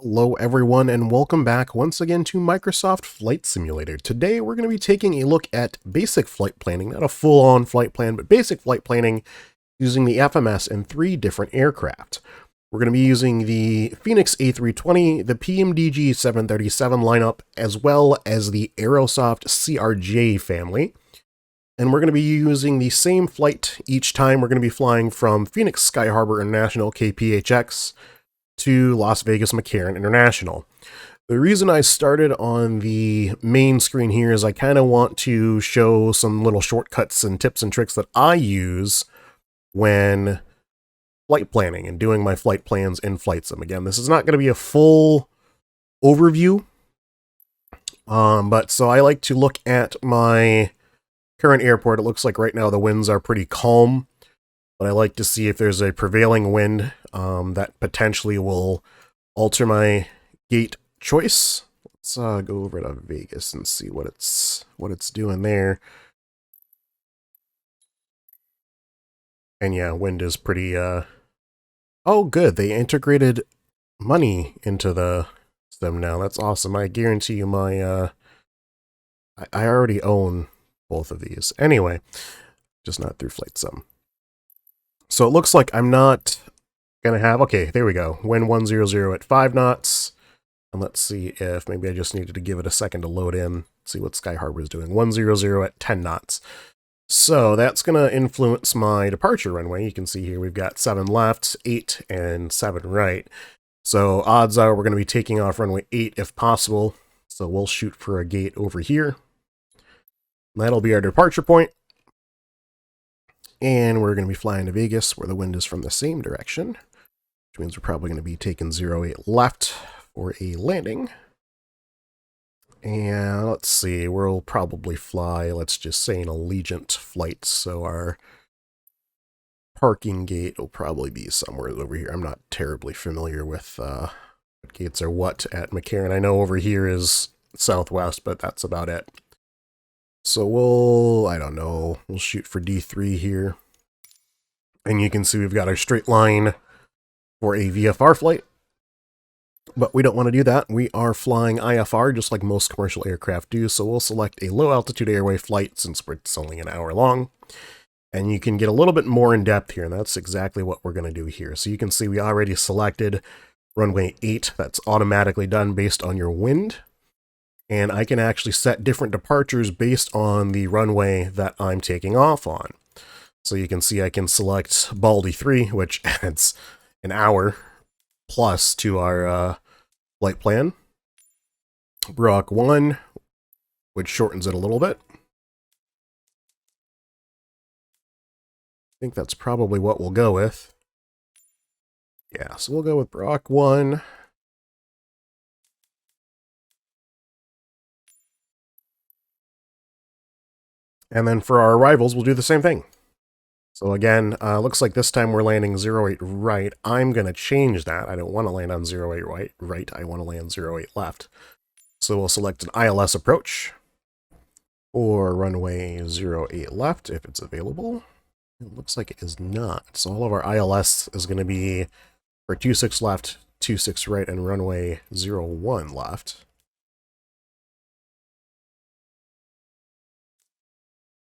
Hello everyone and welcome back once again to Microsoft Flight Simulator. Today we're going to be taking a look at basic flight planning, not a full-on flight plan, but basic flight planning using the FMS in 3 different aircraft. We're going to be using the Fenix A320, the PMDG 737 lineup, as well as the Aerosoft CRJ family. And we're going to be using the same flight each time. We're going to be flying from Phoenix Sky Harbor International KPHX to Las Vegas McCarran International. The reason I started on the main screen here is I kind of want to show some little shortcuts and tips and tricks that I use when flight planning and doing my flight plans in Flight Sim. Again, this is not going to be a full overview, but so I like to look at my current airport. It looks like right now the winds are pretty calm, but I like to see if there's a prevailing wind that potentially will alter my gate choice. Let's go over to Vegas and see what it's doing there. And yeah, wind is pretty oh good, they integrated money into the system now. That's awesome. I guarantee you my I already own both of these. Anyway, just not through Flight Sim. So it looks like I'm not gonna have, okay, there we go. Wind 100 at 5 knots. And let's see if maybe I just needed to give it a second to load in, see what Sky Harbor is doing. 100 at 10 knots. So that's gonna influence my departure runway. You can see here we've got 7 left, 8, and 7 right. So odds are we're gonna be taking off runway 8 if possible. So we'll shoot for a gate over here. That'll be our departure point. And we're going to be flying to Vegas, where the wind is from the same direction, which means we're probably going to be taking 08 left for a landing. And let's see, we'll probably fly, let's just say, an Allegiant flight, so our parking gate will probably be somewhere over here. I'm not terribly familiar with what gates are what at McCarran. I know over here is Southwest, but that's about it. So we'll, I don't know, we'll shoot for D3 here. And you can see we've got our straight line for a VFR flight. But we don't want to do that. We are flying IFR just like most commercial aircraft do. So we'll select a low altitude airway flight since it's only an hour long. And you can get a little bit more in depth here. And that's exactly what we're going to do here. So you can see we already selected runway 8. That's automatically done based on your wind. And I can actually set different departures based on the runway that I'm taking off on. So you can see I can select Baldy 3, which adds an hour plus to our flight plan. Brock 1, which shortens it a little bit. I think that's probably what we'll go with. Yeah, so we'll go with Brock 1. And then for our arrivals, we'll do the same thing. So again, looks like this time we're landing 08 right. I'm going to change that. I don't want to land on 08 right. I want to land 08 left. So we'll select an ILS approach or runway 08 left if it's available. It looks like it is not. So all of our ILS is going to be for 26 left, 26 right, and runway 01 left.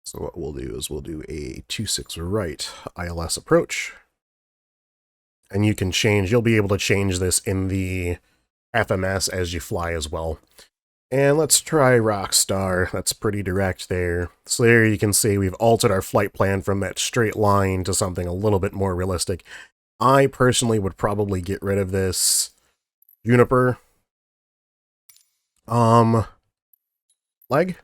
So what we'll do is we'll do a 26 right ILS approach. And you can change, you'll be able to change this in the FMS as you fly as well. And let's try Rockstar. That's pretty direct there. So there you can see we've altered our flight plan from that straight line to something a little bit more realistic. I personally would probably get rid of this Juniper leg.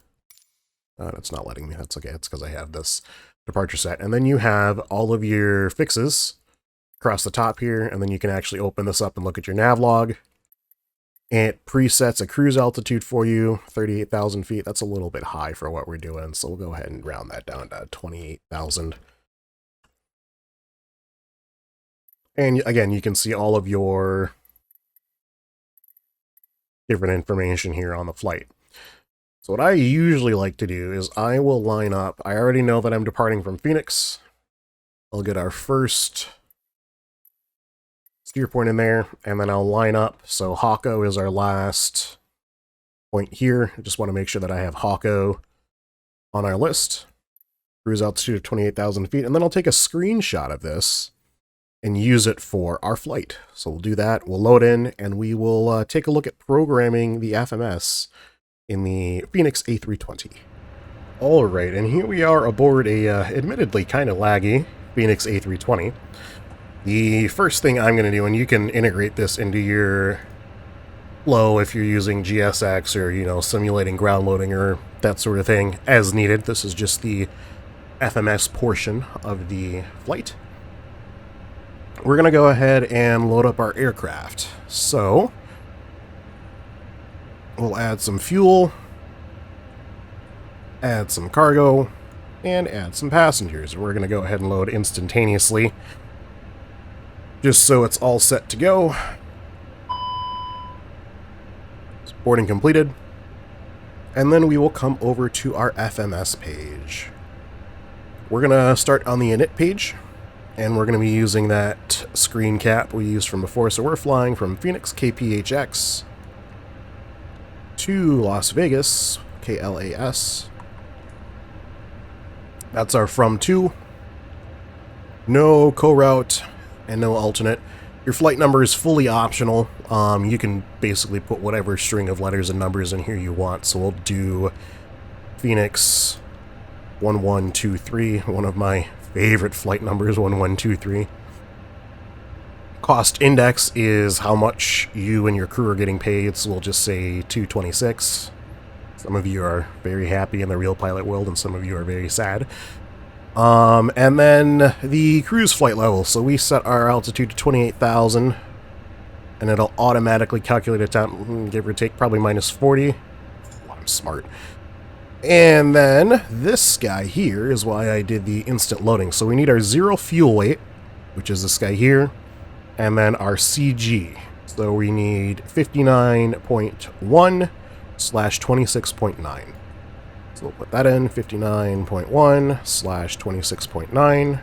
It's not letting me. That's okay. It's because I have this departure set. And then you have all of your fixes across the top here. And then you can actually open this up and look at your nav log. And it presets a cruise altitude for you, 38,000 feet. That's a little bit high for what we're doing. So we'll go ahead and round that down to 28,000. And again, you can see all of your different information here on the flight. So what I usually like to do is I will line up, I already know that I'm departing from Phoenix. I'll get our first steer point in there, and then I'll line up. So Hawko is our last point here. I just want to make sure that I have Hawko on our list. Cruise altitude of 28,000 feet, and then I'll take a screenshot of this and use it for our flight. So we'll do that, we'll load in, and we will take a look at programming the FMS in the Fenix A320. Alright, and here we are aboard a admittedly kind of laggy Fenix A320. The first thing I'm going to do, and you can integrate this into your flow if you're using GSX or, you know, simulating ground loading or that sort of thing as needed. This is just the FMS portion of the flight. We're going to go ahead and load up our aircraft. So we'll add some fuel, add some cargo, and add some passengers. We're going to go ahead and load instantaneously, just so it's all set to go. Boarding completed. And then we will come over to our FMS page. We're going to start on the init page, and we're going to be using that screen cap we used from before. So we're flying from Phoenix KPHX to Las Vegas, KLAS. That's our from to. No co-route and no alternate. Your flight number is fully optional. You can basically put whatever string of letters and numbers in here you want. So we'll do Phoenix 1123, one of my favorite flight numbers, 1123. Cost index is how much you and your crew are getting paid, so we'll just say 226. Some of you are very happy in the real pilot world, and some of you are very sad. And then the cruise flight level. So we set our altitude to 28,000, and it'll automatically calculate it down, give or take, probably minus 40. Oh, I'm smart. And then this guy here is why I did the instant loading. So we need our zero fuel weight, which is this guy here, and then our CG. So we need 59.1 / 26.9. So we'll put that in, 59.1 / 26.9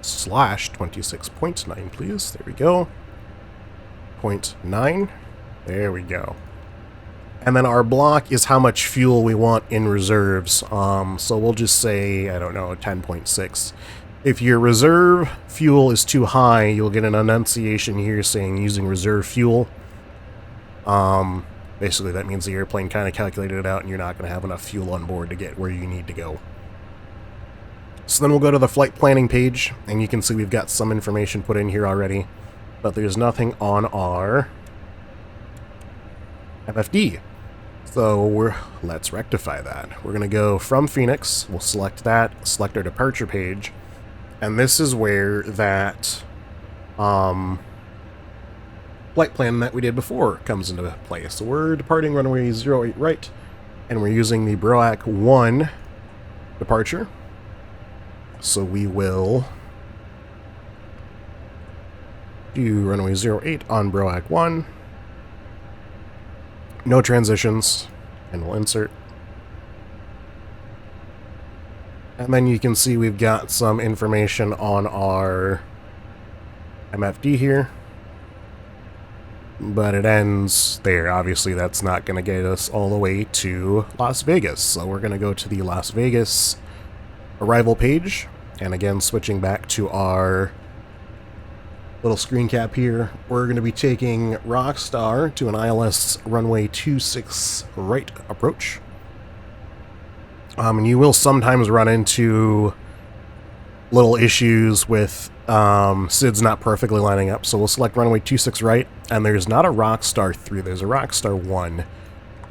/26.9, please. There we go. 0.9. There we go. And then our block is how much fuel we want in reserves. So we'll just say, I don't know, 10.6. If your reserve fuel is too high, you'll get an enunciation here saying using reserve fuel. Basically that means the airplane kind of calculated it out and you're not going to have enough fuel on board to get where you need to go. So then we'll go to the flight planning page, and you can see we've got some information put in here already, but there's nothing on our FFD. So let's rectify that. We're going to go from Phoenix, we'll select that, select our departure page, and this is where that flight plan that we did before comes into play. So we're departing runway 08 right, and we're using the BROAC 1 departure. So we will do runway 08 on BROAC 1. No transitions, and we'll insert. And then you can see we've got some information on our MFD here, but it ends there. Obviously that's not going to get us all the way to Las Vegas, so we're going to go to the Las Vegas arrival page, and again switching back to our little screen cap here, we're going to be taking Rockstar to an ILS runway 26 right approach. And you will sometimes run into little issues with SIDS not perfectly lining up, so we'll select runway 26 right, and there's not a Rockstar 3, there's a Rockstar 1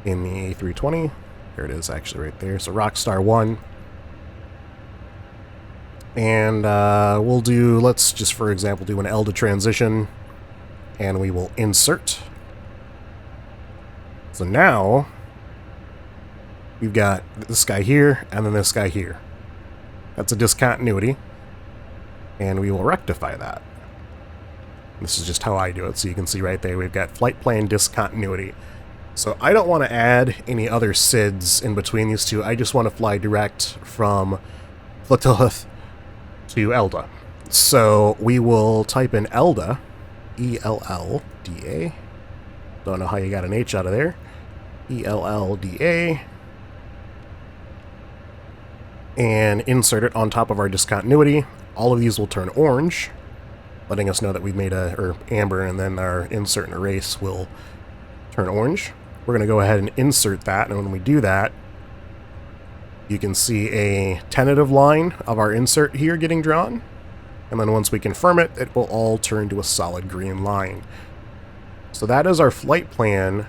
in the A320. There it is, actually right there. So Rockstar 1. And we'll do, let's just for example do an ELDA transition, and we will insert. So now we've got this guy here and then this guy here. That's a discontinuity, and we will rectify that. This is just how I do it, so you can see right there we've got flight plan discontinuity. So I don't want to add any other SIDS in between these two. I just want to fly direct from Flotilla to ELDA. So we will type in ELDA, E-L-L-D-A. Don't know how you got an H out of there. E-L-L-D-A. And insert it on top of our discontinuity. All of these will turn orange, letting us know that we've made or amber, and then our insert and erase will turn orange. We're going to go ahead and insert that, and when we do that, you can see a tentative line of our insert here getting drawn. And then once we confirm it, it will all turn to a solid green line. So that is our flight plan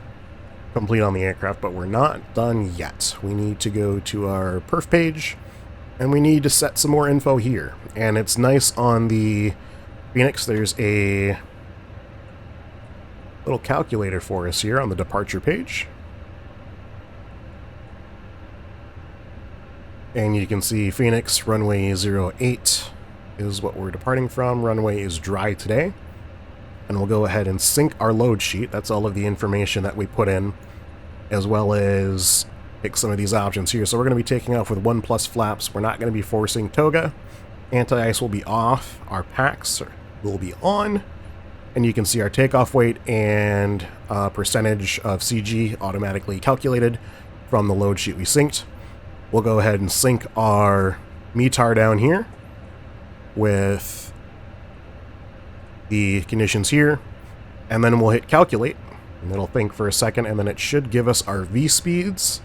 complete on the aircraft, but we're not done yet. We need to go to our perf page, and we need to set some more info here. And it's nice on the Fenix, there's a little calculator for us here on the departure page. And you can see Fenix runway 08 is what we're departing from. Runway is dry today. And we'll go ahead and sync our load sheet. That's all of the information that we put in, as well as pick some of these options here. So we're going to be taking off with 1+ flaps. We're not going to be forcing toga. Anti-ice will be off. Our packs will be on. And you can see our takeoff weight and percentage of CG automatically calculated from the load sheet we synced. We'll go ahead and sync our METAR down here with the conditions here, and then we'll hit calculate, and it'll think for a second, and then it should give us our V speeds,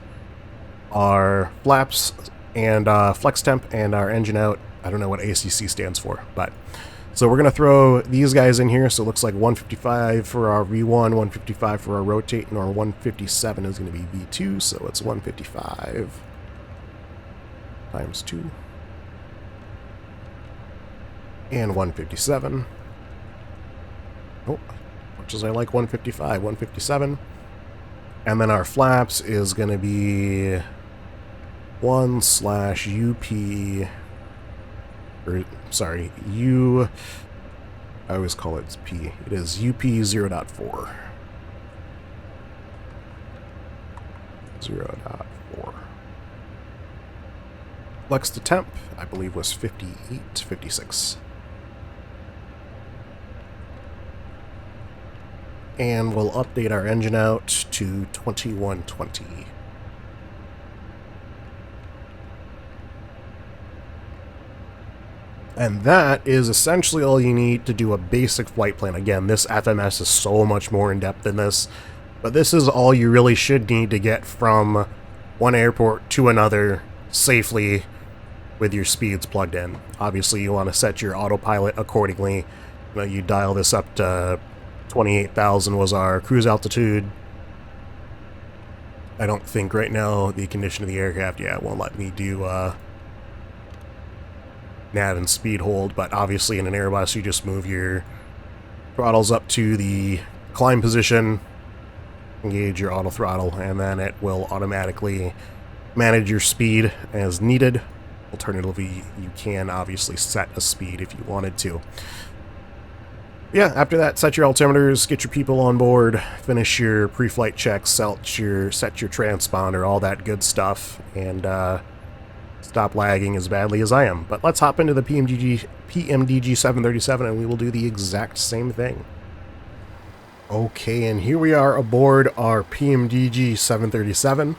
our flaps, and flex temp, and our engine out. I don't know what ACC stands for, but so we're going to throw these guys in here. So it looks like 155 for our V1, 155 for our rotate, and our 157 is going to be V2, so it's 155 times 2 and 157. Oh, much as I like 155, 157. And then our flaps is going to be 1/UP, or sorry, I always call it P. It is UP 0.4. 0.4. Flex to temp, I believe, was 58, 56. And we'll update our engine out to 2120. And that is essentially all you need to do a basic flight plan. Again, this FMS is so much more in-depth than this, but this is all you really should need to get from one airport to another safely with your speeds plugged in. Obviously, you want to set your autopilot accordingly. You dial this up to 28,000 was our cruise altitude. I don't think right now the condition of the aircraft, it won't let me do nav and speed hold, but obviously in an Airbus you just move your throttles up to the climb position, engage your auto throttle, and then it will automatically manage your speed as needed. Alternatively, you can obviously set a speed if you wanted to. Yeah, after that, set your altimeters, get your people on board, finish your pre-flight checks, set your transponder, all that good stuff, and stop lagging as badly as I am. But let's hop into the PMDG 737, and we will do the exact same thing. Okay, and here we are aboard our PMDG 737.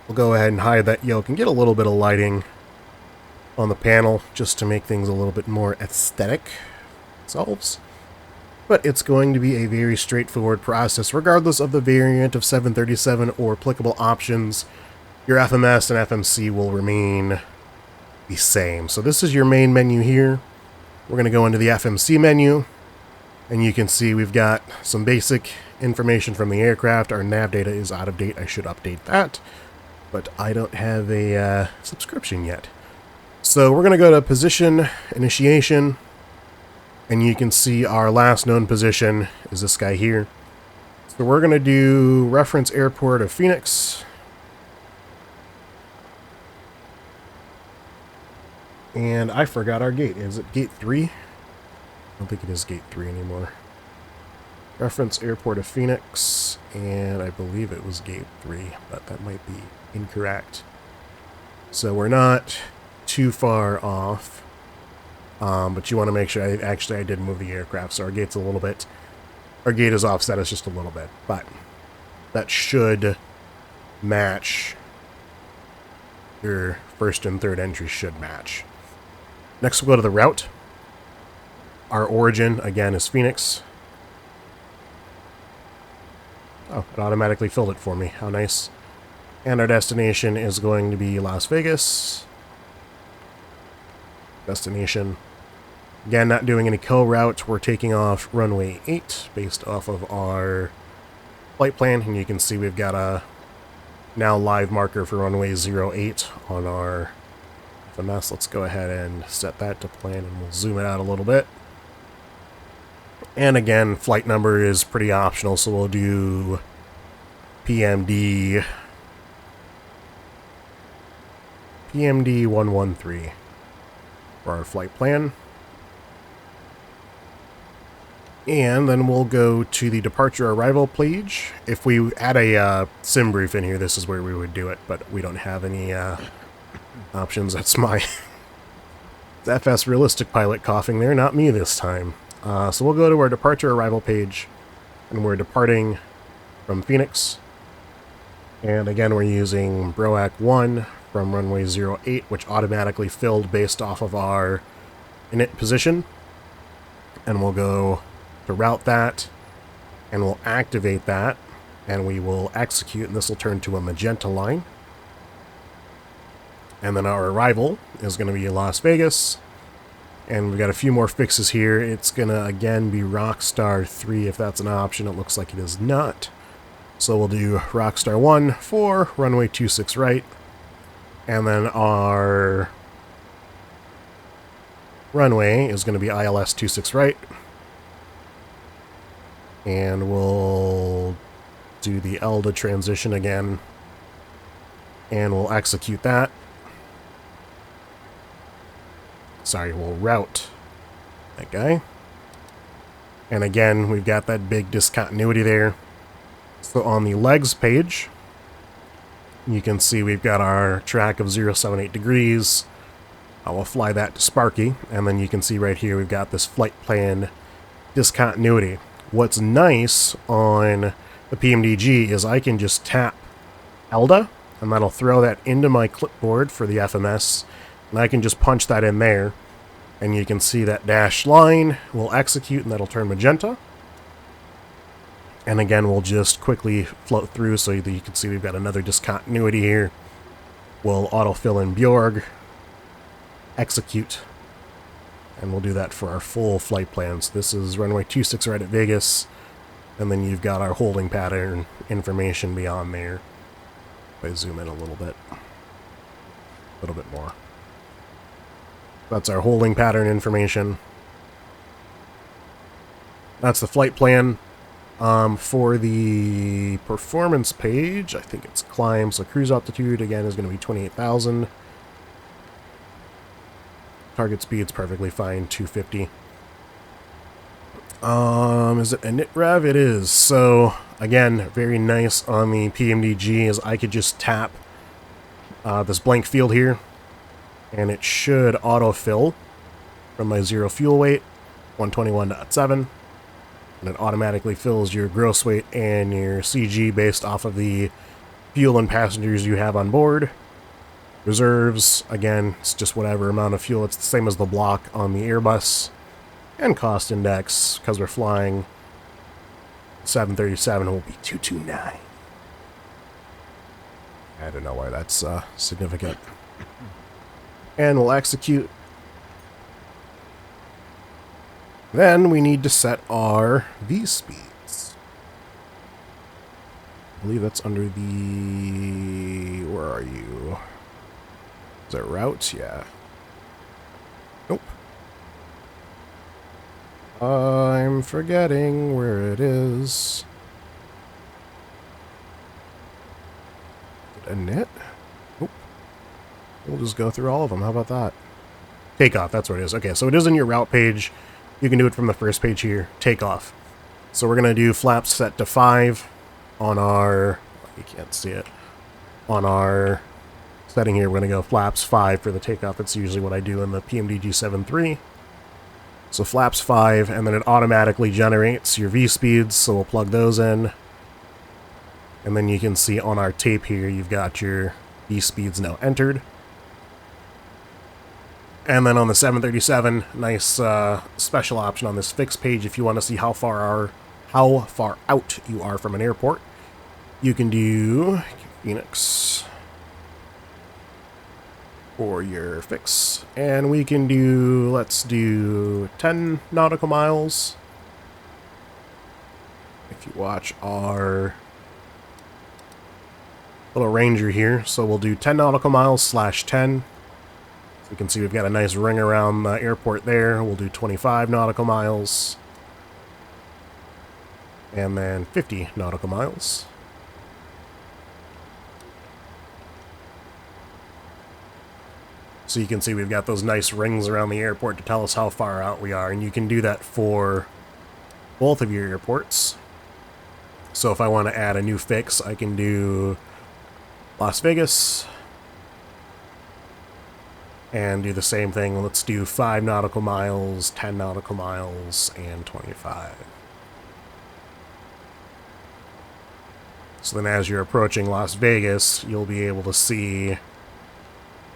We'll go ahead and hide that yoke and get a little bit of lighting on the panel just to make things a little bit more aesthetic themselves. But it's going to be a very straightforward process regardless of the variant of 737 or applicable options. Your FMS and FMC will remain the same. So this is your main menu here. We're going to go into the FMC menu, and you can see we've got some basic information from the aircraft. Our nav data is out of date. I should update that, but I don't have a subscription yet. So we're going to go to position initiation, and you can see our last known position is this guy here. So we're going to do reference airport of Fenix. And I forgot our gate. Is it gate 3? I don't think it is gate 3 anymore. Reference airport of Fenix, and I believe it was gate 3, but that might be incorrect. So we're not too far off. But you want to make sure, I did move the aircraft, so our gate is offset us just a little bit, but that should match. Your first and third entries should match. Next we'll go to the route. Our origin, again, is Phoenix. Oh, it automatically filled it for me. How nice. And our destination is going to be Las Vegas. Destination. Again, not doing any co-route. We're taking off runway 8 based off of our flight plan. And you can see we've got a now live marker for runway 08 on our FMS. Let's go ahead and set that to plan, and we'll zoom it out a little bit. And again, flight number is pretty optional, so we'll do PMD 113 for our flight plan. And then we'll go to the departure arrival page. If we add a sim brief in here, this is where we would do it, but we don't have any options. That's my FS realistic pilot coughing there, not me this time. So we'll go to our departure arrival page, and we're departing from Phoenix. And again, we're using BROAC 1 from runway 08, which automatically filled based off of our init position. And we'll go to route that, and we'll activate that, and we will execute, and this will turn to a magenta line. And then our arrival is going to be Las Vegas, and we've got a few more fixes here. It's going to again be Rockstar 3 if that's an option. It looks like it is not. So we'll do Rockstar 1 for runway 26 right, and then our runway is going to be ILS 26 right. And we'll do the ELDA transition again, and we'll execute that. Sorry, we'll route that guy. And again, we've got that big discontinuity there. So on the legs page, you can see we've got our track of 078 degrees. I will fly that to Sparky, and then you can see right here we've got this flight plan discontinuity. What's nice on the PMDG is I can just tap ELDA, and that'll throw that into my clipboard for the FMS, and I can just punch that in there, and you can see that dashed line will execute, and that'll turn magenta. And again, we'll just quickly float through so that you can see we've got another discontinuity here. We'll autofill in Bjorg, execute, and we'll do that for our full flight plans. This is runway 26 right at Vegas, and then you've got our holding pattern information beyond there. If I zoom in a little bit more. That's our holding pattern information. That's the flight plan. For the performance page, I think it's climb, so cruise altitude again is going to be 28,000. Target speed's perfectly fine, 250. Is it init rev? It is. So again, very nice on the PMDG is I could just tap this blank field here, and it should autofill from my zero fuel weight, 121.7. And it automatically fills your gross weight and your CG based off of the fuel and passengers you have on board. Reserves, again, it's just whatever amount of fuel. It's the same as the block on the Airbus. And cost index, because we're flying 737, will be 229. I don't know why that's significant. And we'll execute. Then we need to set our V-speeds. I believe that's under the... Where are you? Is that route? Yeah. Nope. I'm forgetting where it is. Did I knit? Nope. We'll just go through all of them. How about that? Takeoff, that's what it is. Okay, so it is in your route page. You can do it from the first page here. Takeoff. So we're going to do flaps set to 5 on our... You can't see it. On our setting here, we're going to go flaps 5 for the takeoff. That's usually what I do in the PMDG 7.3. So flaps 5, and then it automatically generates your V-speeds, so we'll plug those in. And then you can see on our tape here, you've got your V-speeds now entered. And then on the 737, nice special option on this fix page if you want to see how far out you are from an airport. You can do Phoenix for your fix, and we can do, let's do 10 nautical miles. If you watch our little ranger here, so we'll do 10 nautical miles /10. So you can see we've got a nice ring around the airport there. We'll do 25 nautical miles. And then 50 nautical miles. So you can see we've got those nice rings around the airport to tell us how far out we are. And you can do that for both of your airports. So if I want to add a new fix, I can do Las Vegas. And do the same thing. Let's do 5 nautical miles, 10 nautical miles, and 25. So then as you're approaching Las Vegas, you'll be able to see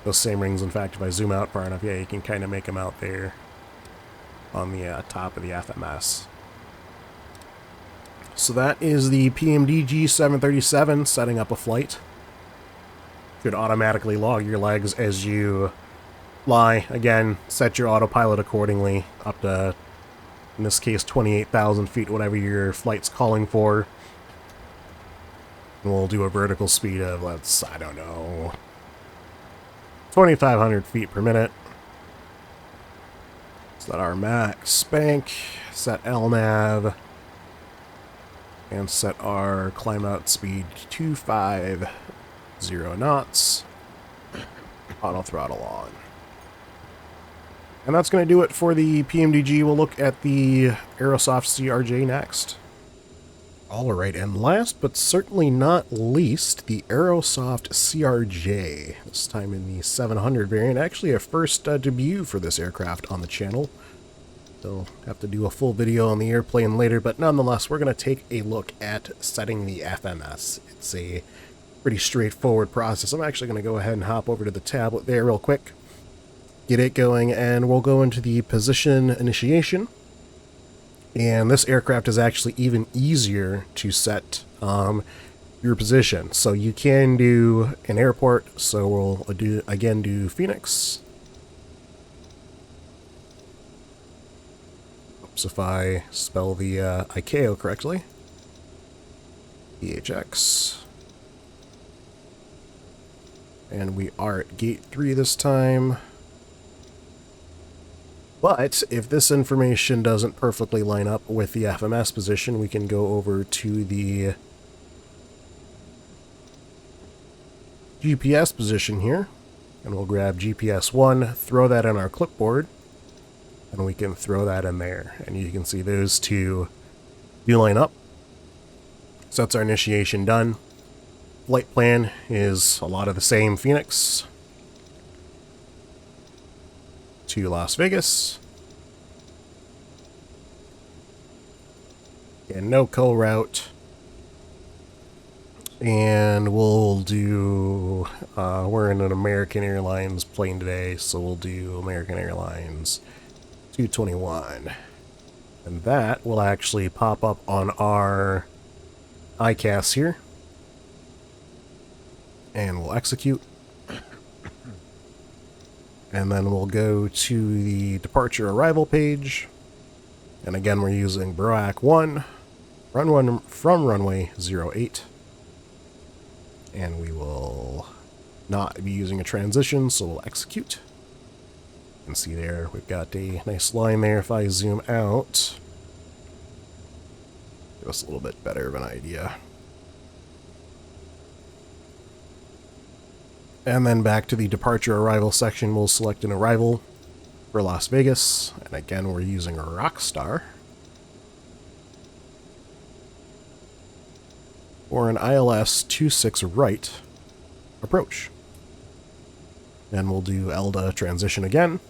those same rings. In fact, if I zoom out far enough, yeah, you can kind of make them out there on the top of the FMS. So that is the PMDG 737 setting up a flight. Should automatically log your legs as you fly. Again, set your autopilot accordingly up to, in this case, 28,000 feet, whatever your flight's calling for. And we'll do a vertical speed of, let's, I don't know, 2,500 feet per minute. Set our max spank, set LNAV, and set our climb out speed to 50 knots. Auto throttle on. And that's going to do it for the PMDG. We'll look at the Aerosoft CRJ next. Alright, and last but certainly not least, the Aerosoft CRJ. This time in the 700 variant. Actually a first debut for this aircraft on the channel. So have to do a full video on the airplane later, but nonetheless, we're going to take a look at setting the FMS. It's a pretty straightforward process. I'm actually going to go ahead and hop over to the tablet there real quick. Get it going, and we'll go into the position initiation. And this aircraft is actually even easier to set your position. So you can do an airport, so we'll do Phoenix. Oops, if I spell the ICAO correctly. PHX. And we are at gate 3 this time. But if this information doesn't perfectly line up with the FMS position, we can go over to the GPS position here, and we'll grab GPS 1, throw that in our clipboard, and we can throw that in there. And you can see those two do line up. So that's our initiation done. Flight plan is a lot of the same. Phoenix to Las Vegas. And no co-route. And we'll do, we're in an American Airlines plane today, so we'll do American Airlines 221. And that will actually pop up on our ICAS here. And we'll execute. And then we'll go to the departure arrival page. And again, we're using BROAC 1 from runway 08. And we will not be using a transition, so we'll execute. You can see there, we've got a nice line there. If I zoom out, give us a little bit better of an idea. And then back to the departure arrival section, we'll select an arrival for Las Vegas. And again, we're using a Rockstar. Or an ILS 26 right approach. And we'll do ELDA transition again.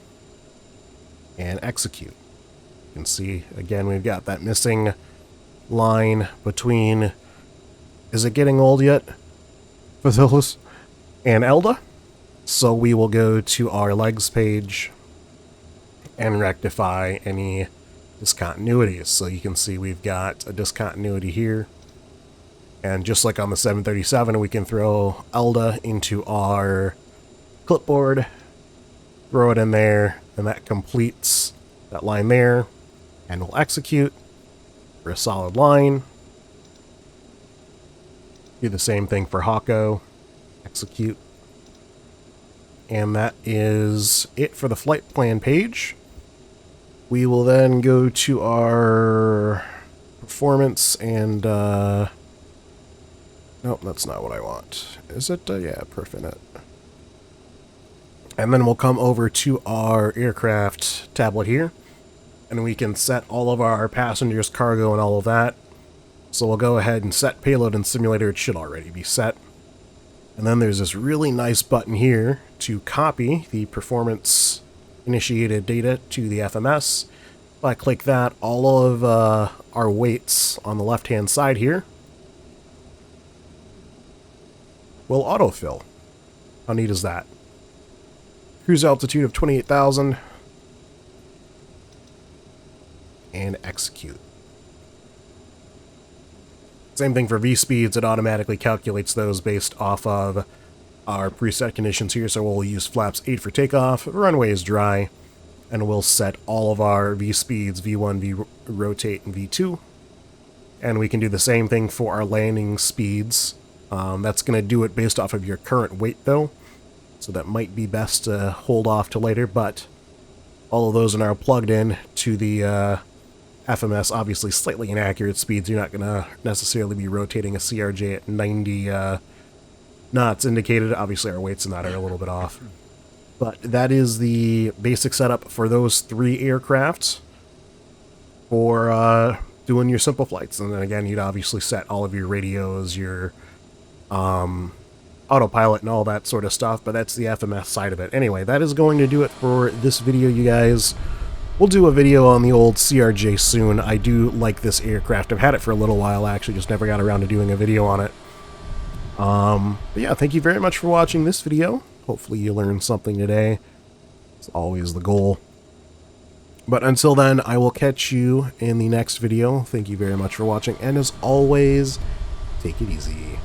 And execute. can see, again, we've got that missing line between, is it getting old yet? For those, and Elda. So we will go to our legs page and rectify any discontinuities. So you can see we've got a discontinuity here. And just like on the 737, we can throw Elda into our clipboard, throw it in there, and that completes that line there. And we'll execute for a solid line. Do the same thing for Hako. Execute. And that is it for the flight plan page. We will then go to our performance and, nope, that's not what I want. Is it? Yeah, Perfinet. And then we'll come over to our aircraft tablet here, and we can set all of our passengers, cargo, and all of that. So we'll go ahead and set payload and simulator. It should already be set. And then there's this really nice button here to copy the performance initiated data to the FMS. If I click that, all of our weights on the left-hand side here will autofill. How neat is that? Cruise altitude of 28,000. And execute. Same thing for V-speeds, it automatically calculates those based off of our preset conditions here. So we'll use flaps 8 for takeoff, runway is dry, and we'll set all of our V-speeds, V1, V-rotate, and V2. And we can do the same thing for our landing speeds. That's going to do it based off of your current weight though, so that might be best to hold off to later, but all of those are now plugged in to the FMS. Obviously slightly inaccurate speeds. You're not going to necessarily be rotating a CRJ at 90 knots indicated. Obviously our weights in that are a little bit off. But that is the basic setup for those 3 aircrafts for doing your simple flights. And then again, you'd obviously set all of your radios, your autopilot and all that sort of stuff, but that's the FMS side of it. Anyway, that is going to do it for this video, you guys. We'll do a video on the old CRJ soon. I do like this aircraft. I've had it for a little while, actually, just never got around to doing a video on it. But yeah, thank you very much for watching this video. Hopefully you learned something today. It's always the goal. But until then, I will catch you in the next video. Thank you very much for watching, and as always, take it easy.